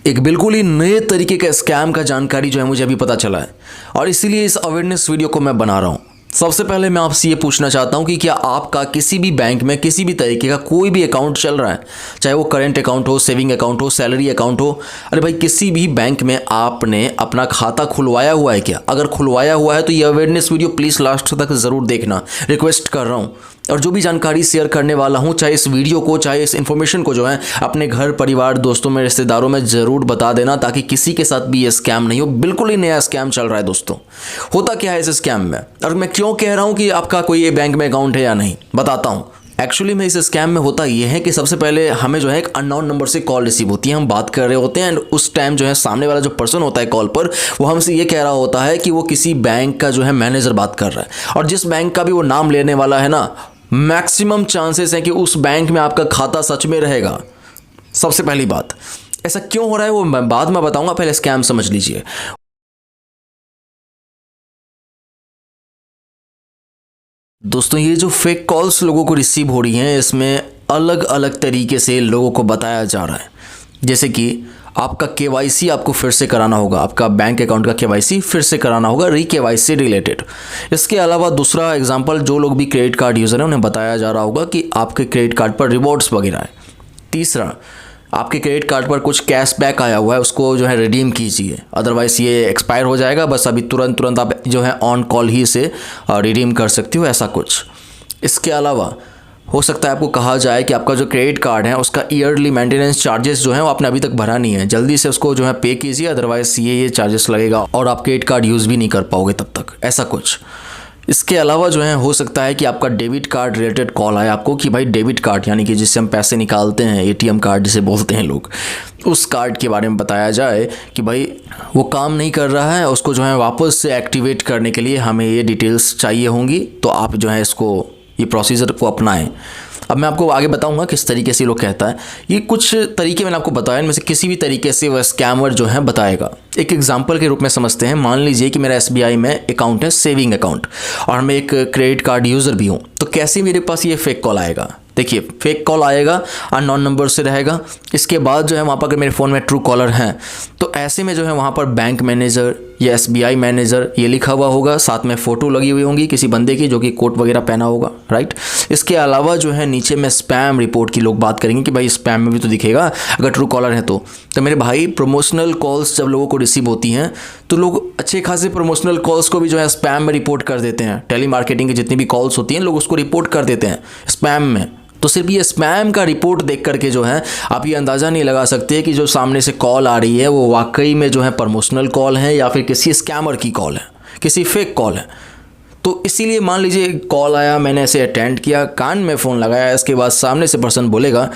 एक बिल्कुल ही नए तरीके का स्कैम का जानकारी जो है मुझे अभी पता चला है और इसीलिए इस अवेयरनेस वीडियो को मैं बना रहा हूँ। सबसे पहले मैं आपसे ये पूछना चाहता हूँ कि क्या आपका किसी भी बैंक में किसी भी तरीके का कोई भी अकाउंट चल रहा है, चाहे वो करेंट अकाउंट हो, सेविंग अकाउंट हो, सैलरी अकाउंट हो। अरे भाई, किसी भी बैंक में आपने अपना खाता खुलवाया हुआ है क्या? अगर खुलवाया हुआ है तो ये अवेयरनेस वीडियो प्लीज़ लास्ट तक ज़रूर देखना, रिक्वेस्ट कर रहा हूँ। और जो भी जानकारी शेयर करने वाला हूँ, चाहे इस वीडियो को, चाहे इस इन्फॉर्मेशन को जो है अपने घर परिवार, दोस्तों में, रिश्तेदारों में ज़रूर बता देना, ताकि किसी के साथ भी ये स्कैम नहीं हो। बिल्कुल ही नया स्कैम चल रहा है दोस्तों। होता क्या है इस स्कैम में, और मैं क्यों कह रहा हूँ कि आपका कोई बैंक में अकाउंट है या नहीं, बताता हूँ। एक्चुअली में इस स्कैम में होता ये है कि सबसे पहले हमें जो है एक अननोन नंबर से कॉल रिसीव होती है, हम बात कर रहे होते हैं एंड उस टाइम जो है सामने वाला जो पर्सन होता है कॉल पर, वो हमसे ये कह रहा होता है कि वो किसी बैंक का जो है मैनेजर बात कर रहा है, और जिस बैंक का भी वो नाम लेने वाला है ना, मैक्सिमम चांसेस है कि उस बैंक में आपका खाता सच में रहेगा। सबसे पहली बात, ऐसा क्यों हो रहा है वो मैं बाद में बताऊंगा, पहले स्कैम समझ लीजिए। दोस्तों, ये जो फेक कॉल्स लोगों को रिसीव हो रही हैं, इसमें अलग अलग तरीके से लोगों को बताया जा रहा है। जैसे कि आपका केवाईसी आपको फिर से कराना होगा, आपका बैंक अकाउंट का केवाईसी फिर से कराना होगा, केवाईसी रिलेटेड। इसके अलावा दूसरा एग्जांपल, जो लोग भी क्रेडिट कार्ड यूज़र हैं उन्हें बताया जा रहा होगा कि आपके क्रेडिट कार्ड पर रिवॉर्ड्स वगैरह है। तीसरा, आपके क्रेडिट कार्ड पर कुछ कैशबैक आया हुआ है, उसको जो है रिडीम कीजिए, अदरवाइज़ ये एक्सपायर हो जाएगा, बस अभी तुरंत आप जो है ऑन कॉल ही से रिडीम कर सकते हो, ऐसा कुछ। इसके अलावा हो सकता है आपको कहा जाए कि आपका जो क्रेडिट कार्ड है उसका ईयरली मेंटेनेंस चार्जेस जो है वो आपने अभी तक भरा नहीं है, जल्दी से उसको जो है पे कीजिए, अदरवाइज़ ये चार्जेस लगेगा और आप क्रेडिट कार्ड यूज़ भी नहीं कर पाओगे तब तक, ऐसा कुछ। इसके अलावा जो है हो सकता है कि आपका डेबिट कार्ड रिलेटेड कॉल आए आपको कि भाई डेबिट कार्ड यानी कि जिससे हम पैसे निकालते हैं, एटीएम कार्ड जिसे बोलते हैं लोग, उस कार्ड के बारे में बताया जाए कि भाई वो काम नहीं कर रहा है, उसको जो है वापस से एक्टिवेट करने के लिए हमें ये डिटेल्स चाहिए होंगी, तो आप जो है इसको ये प्रोसीजर को अपनाएं। अब मैं आपको आगे बताऊंगा किस तरीके से लोग कहता है। ये कुछ तरीके मैंने आपको बताया, इनमें से किसी भी तरीके से वह स्कैमर जो है बताएगा। एक एग्जांपल के रूप में समझते हैं, मान लीजिए कि मेरा एसबीआई में अकाउंट है, सेविंग अकाउंट, और मैं एक क्रेडिट कार्ड यूज़र भी हूँ, तो कैसे मेरे पास ये फेक कॉल आएगा? देखिए, फेक कॉल आएगा, अननोन नंबर से रहेगा। इसके बाद जो है वहाँ पर अगर मेरे फ़ोन में ट्रू कॉलर हैं, तो ऐसे में जो है वहाँ पर बैंक मैनेजर या एसबीआई मैनेजर ये लिखा हुआ होगा, साथ में फ़ोटो लगी हुई होंगी किसी बंदे की जो कि कोट वगैरह पहना होगा, राइट। इसके अलावा जो है नीचे में स्पैम रिपोर्ट की लोग बात करेंगे कि भाई स्पैम में भी तो दिखेगा अगर ट्रू कॉलर है तो मेरे भाई, प्रमोशनल कॉल्स जब लोगों को रिसीव होती हैं तो लोग अच्छे खासे प्रमोशनल कॉल्स को भी जो है स्पैम में रिपोर्ट कर देते हैं। टेली मार्केटिंग की जितनी भी कॉल्स होती हैं लोग उसको रिपोर्ट कर देते हैं स्पैम में। तो सिर्फ ये स्पैम का रिपोर्ट देख करके जो है आप ये अंदाज़ा नहीं लगा सकते कि जो सामने से कॉल आ रही है वो वाकई में जो है प्रमोशनल कॉल है या फिर किसी स्कैमर की कॉल है, किसी फेक कॉल है। तो इसीलिए मान लीजिए कॉल आया, मैंने इसे अटेंड किया, कान में फ़ोन लगाया, इसके बाद सामने से पर्सन बोलेगा,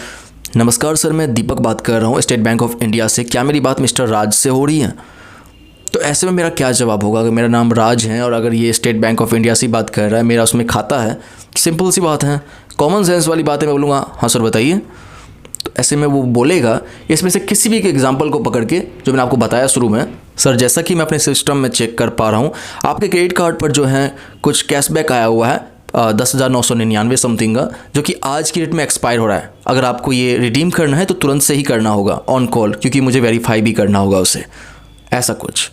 नमस्कार सर, मैं दीपक बात कर रहा हूँ स्टेट बैंक ऑफ इंडिया से, क्या मेरी बात मिस्टर राज से हो रही है? तो ऐसे में मेरा क्या जवाब होगा? अगर मेरा नाम राज है और अगर ये स्टेट बैंक ऑफ इंडिया से बात कर रहा है, मेरा उसमें खाता है, सिंपल सी बात है, कॉमन सेंस वाली बात है, मैं बोलूँगा हाँ सर बताइए। तो ऐसे में वो बोलेगा, इसमें से किसी भी एक एग्जांपल को पकड़ के जो मैंने आपको बताया शुरू में, सर जैसा कि मैं अपने सिस्टम में चेक कर पा रहा हूँ आपके क्रेडिट कार्ड पर जो है कुछ कैशबैक आया हुआ है 10,999 समथिंग का, जो कि आज की डेट में एक्सपायर हो रहा है। अगर आपको ये रिडीम करना है तो तुरंत से ही करना होगा ऑन कॉल, क्योंकि मुझे वेरीफाई भी करना होगा उसे, ऐसा कुछ।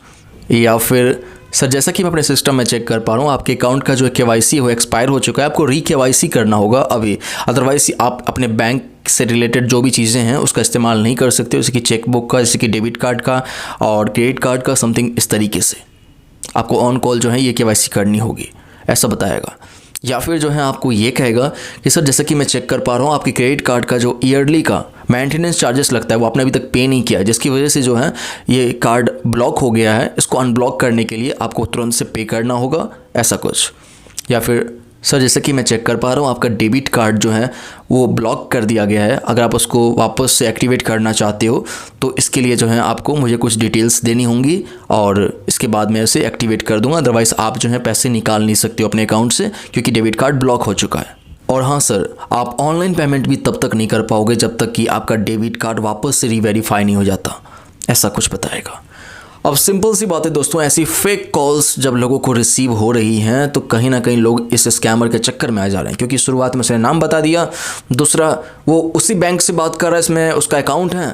या फिर सर जैसा कि मैं अपने सिस्टम में चेक कर पा रहा हूँ आपके अकाउंट का जो केवाईसी हो एक्सपायर हो चुका है, आपको केवाईसी करना होगा अभी, अदरवाइज आप अपने बैंक से रिलेटेड जो भी चीज़ें हैं उसका इस्तेमाल नहीं कर सकते, जैसे कि चेकबुक का, जैसे कि डेबिट कार्ड का और क्रेडिट कार्ड का, समथिंग इस तरीके से आपको ऑन कॉल जो है ये केवाईसी करनी होगी, ऐसा बताएगा। या फिर जो है आपको ये कहेगा कि सर जैसा कि मैं चेक कर पा रहा हूँ आपके क्रेडिट कार्ड का जो ईयरली का मेंटेनेंस चार्जेस लगता है वो आपने अभी तक पे नहीं किया, जिसकी वजह से जो है ये कार्ड ब्लॉक हो गया है, इसको अनब्लॉक करने के लिए आपको तुरंत से पे करना होगा, ऐसा कुछ। या फिर सर जैसा कि मैं चेक कर पा रहा हूँ आपका डेबिट कार्ड जो है वो ब्लॉक कर दिया गया है, अगर आप उसको वापस से एक्टिवेट करना चाहते हो तो इसके लिए जो है आपको मुझे कुछ डिटेल्स देनी होंगी और इसके बाद मैं उसे एक्टिवेट कर दूंगा, अदरवाइज़ आप जो है पैसे निकाल नहीं सकते हो अपने अकाउंट से, क्योंकि डेबिट कार्ड ब्लॉक हो चुका है। और हाँ सर, आप ऑनलाइन पेमेंट भी तब तक नहीं कर पाओगे जब तक कि आपका डेबिट कार्ड वापस से रीवेरीफाई नहीं हो जाता, ऐसा कुछ बताएगा। अब सिंपल सी बात है दोस्तों, ऐसी फेक कॉल्स जब लोगों को रिसीव हो रही हैं तो कहीं ना कहीं लोग इस स्कैमर के चक्कर में आ जा रहे हैं, क्योंकि शुरुआत में उसने नाम बता दिया, दूसरा वो उसी बैंक से बात कर रहा है, इसमें उसका अकाउंट है,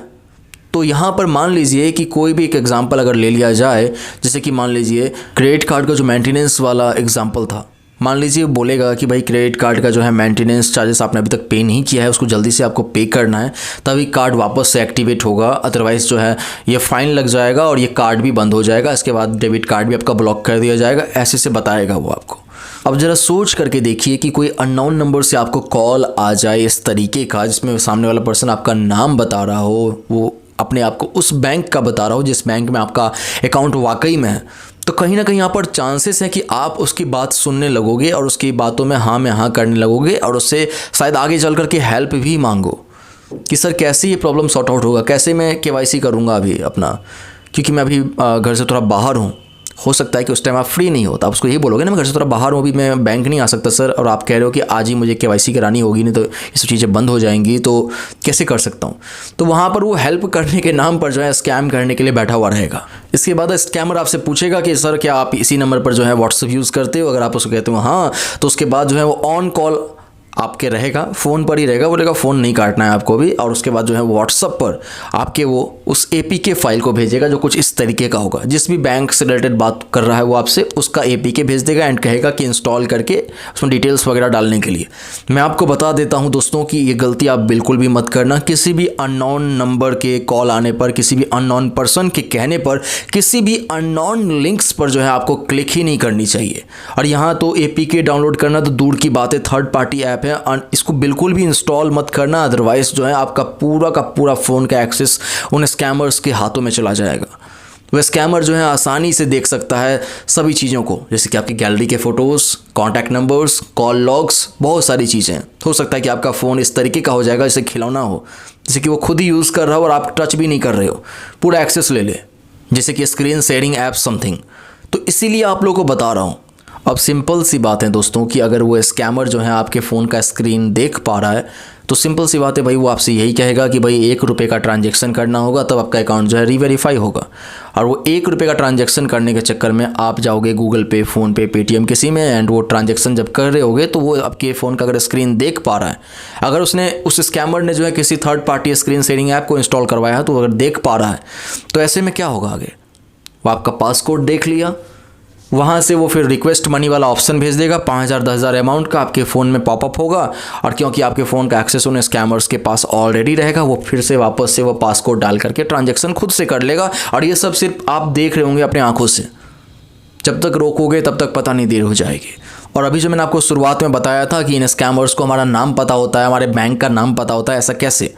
तो यहाँ पर मान लीजिए कि कोई भी एक एग्जांपल अगर ले लिया जाए, जैसे कि मान लीजिए क्रेडिट कार्ड का जो मेंटेनेंस वाला एग्जांपल था, मान लीजिए बोलेगा कि भाई क्रेडिट कार्ड का जो है मेंटेनेंस चार्जेस आपने अभी तक पे नहीं किया है, उसको जल्दी से आपको पे करना है, तभी कार्ड वापस से एक्टिवेट होगा, अदरवाइज़ जो है ये फ़ाइन लग जाएगा और ये कार्ड भी बंद हो जाएगा, इसके बाद डेबिट कार्ड भी आपका ब्लॉक कर दिया जाएगा, ऐसे से बताएगा वो आपको। अब ज़रा सोच करके देखिए कि कोई अननोन नंबर से आपको कॉल आ जाए इस तरीके का, जिसमें सामने वाला पर्सन आपका नाम बता रहा हो, वो अपने आप को उस बैंक का बता रहा हो जिस बैंक में आपका अकाउंट वाकई में है, तो कहीं ना कहीं यहाँ पर चांसेस है कि आप उसकी बात सुनने लगोगे और उसकी बातों में हाँ में हाँ करने लगोगे और उससे शायद आगे चल कर के हेल्प भी मांगो कि सर कैसे ये प्रॉब्लम सॉर्ट आउट होगा, कैसे मैं केवाईसी करूँगा अभी अपना, क्योंकि मैं अभी घर से थोड़ा बाहर हूँ। हो सकता है कि उस टाइम आप फ्री नहीं हो, तो आप उसको ये बोलोगे ना मैं घर से थोड़ा बाहर हूँ, अभी मैं बैंक नहीं आ सकता सर, और आप कह रहे हो कि आज ही मुझे केवाईसी करानी होगी, नहीं तो ये सब चीज़ें बंद हो जाएंगी, तो कैसे कर सकता हूँ। तो वहाँ पर वो हेल्प करने के नाम पर जो है स्कैम करने के लिए बैठा हुआ रहेगा। इसके बाद स्कैमर आपसे पूछेगा कि सर क्या आप इसी नंबर पर जो है व्हाट्सअप यूज़ करते हो, अगर आप उसको कहते हो हाँ, तो उसके बाद जो है वो ऑन कॉल आपके रहेगा, फ़ोन पर ही रहेगा, बोलेगा फ़ोन नहीं काटना है आपको भी, और उसके बाद जो है व्हाट्सअप पर आपके वो उस APK फाइल को भेजेगा जो कुछ इस तरीके का होगा, जिस भी बैंक से रिलेटेड बात कर रहा है वो आपसे उसका APK भेज देगा एंड कहेगा कि इंस्टॉल करके उसमें डिटेल्स वगैरह डालने के लिए। मैं आपको बता देता हूं दोस्तों कि ये गलती आप बिल्कुल भी मत करना। किसी भी अननोन नंबर के कॉल आने पर, किसी भी अननोन पर्सन के कहने पर, किसी भी अननोन लिंक्स पर जो है आपको क्लिक ही नहीं करनी चाहिए। और यहाँ तो APK डाउनलोड करना तो दूर की बात है, थर्ड पार्टी ऐप है, इसको बिल्कुल भी इंस्टॉल मत करना, अदरवाइज जो है आपका पूरा का पूरा फ़ोन का एक्सेस उन स्कैमर्स के हाथों में चला जाएगा। वह स्कैमर जो है आसानी से देख सकता है सभी चीज़ों को, जैसे कि आपकी गैलरी के photos, contact numbers, call logs, बहुत सारी चीज़ें। हो सकता है कि आपका फ़ोन इस तरीके का हो जाएगा जैसे खिलौना हो, जैसे कि वो खुद ही यूज़ कर रहा हो और आप टच भी नहीं कर रहे हो, पूरा एक्सेस ले ले, जैसे कि स्क्रीन शेयरिंग ऐप समथिंग। तो इसीलिए आप लोगों को बता रहा हूँ। अब सिंपल सी बात है दोस्तों कि अगर वो स्कैमर जो है आपके फ़ोन का स्क्रीन देख पा रहा है, तो सिंपल सी बात है भाई, वो आपसे यही कहेगा कि भाई ₹1 का ट्रांजैक्शन करना होगा, तब आपका अकाउंट जो है रीवेरीफाई होगा। और वो ₹1 का ट्रांजैक्शन करने के चक्कर में आप जाओगे गूगल पे, फ़ोन पे, पेटीएम किसी में, एंड वो ट्रांजैक्शन जब कर रहे होगे तो वो आपके फ़ोन का अगर स्क्रीन देख पा रहा है, अगर उसने उस स्कैमर ने जो है किसी third party screen sharing app को इंस्टॉल करवाया है, तो अगर देख पा रहा है तो ऐसे में क्या होगा आगे, वो आपका पासकोड देख लिया, वहाँ से वो फिर रिक्वेस्ट मनी वाला ऑप्शन भेज देगा, 5,000 10,000 अमाउंट का आपके फ़ोन में पॉपअप होगा, और क्योंकि आपके फ़ोन का एक्सेस उन स्कैमर्स के पास ऑलरेडी रहेगा, वो फिर से वापस से वो पासकोड डाल करके ट्रांजैक्शन खुद से कर लेगा। और ये सब सिर्फ आप देख रहे होंगे अपने आंखों से, जब तक रोकोगे तब तक पता नहीं देर हो जाएगी। और अभी जो मैंने आपको शुरुआत में बताया था कि इन स्कैमर्स को हमारा नाम पता होता है, हमारे बैंक का नाम पता होता है, ऐसा कैसे?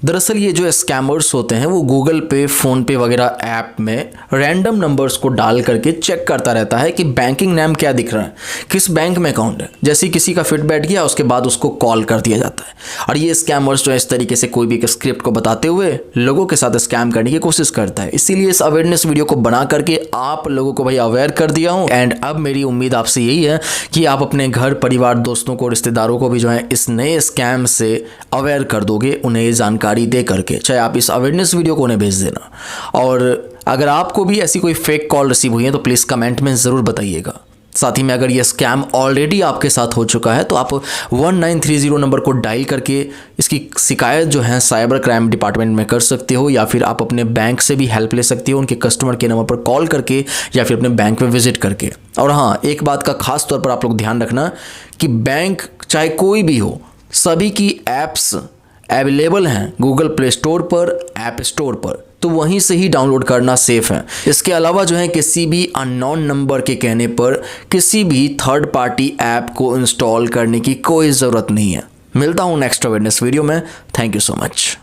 दरअसल ये जो स्कैमर्स होते हैं वो गूगल पे, फ़ोन पे वगैरह ऐप में रैंडम नंबर्स को डाल करके चेक करता रहता है कि बैंकिंग नेम क्या दिख रहा है, किस बैंक में अकाउंट है। जैसे ही किसी का फिट बैठ गया उसके बाद उसको कॉल कर दिया जाता है। और ये स्कैमर्स जो है इस तरीके से कोई भी एक स्क्रिप्ट को बताते हुए लोगों के साथ स्कैम करने की कोशिश करता है। इसीलिए इस अवेयरनेस वीडियो को बना करके आप लोगों को भाई अवेयर कर दिया हूँ। एंड अब मेरी उम्मीद आपसे यही है कि आप अपने घर परिवार, दोस्तों को, रिश्तेदारों को भी जो है इस नए स्कैम से अवेयर कर दोगे, उन्हें ये जानकारी दे करके। चाहे आप इस अवेयरनेस वीडियो को उन्हें भेज देना। और अगर आपको भी ऐसी कोई फेक कॉल रिसीव हुई है तो प्लीज़ कमेंट में ज़रूर बताइएगा। साथ ही में अगर ये स्कैम ऑलरेडी आपके साथ हो चुका है तो आप 1930 नंबर को डायल करके इसकी शिकायत जो है साइबर क्राइम डिपार्टमेंट में कर सकते हो, या फिर आप अपने बैंक से भी हेल्प ले सकते हो, उनके कस्टमर के नंबर पर कॉल करके या फिर अपने बैंक में विजिट करके। और हाँ, एक बात का खास तौर पर आप लोग ध्यान रखना कि बैंक चाहे कोई भी हो, सभी की ऐप्स अवेलेबल हैं गूगल प्ले स्टोर पर, ऐप स्टोर पर, तो वहीं से ही डाउनलोड करना सेफ है। इसके अलावा जो है किसी भी अननोन नंबर के कहने पर किसी भी थर्ड पार्टी ऐप को इंस्टॉल करने की कोई ज़रूरत नहीं है। मिलता हूँ नेक्स्ट अवेयरनेस वीडियो में। Thank you so much.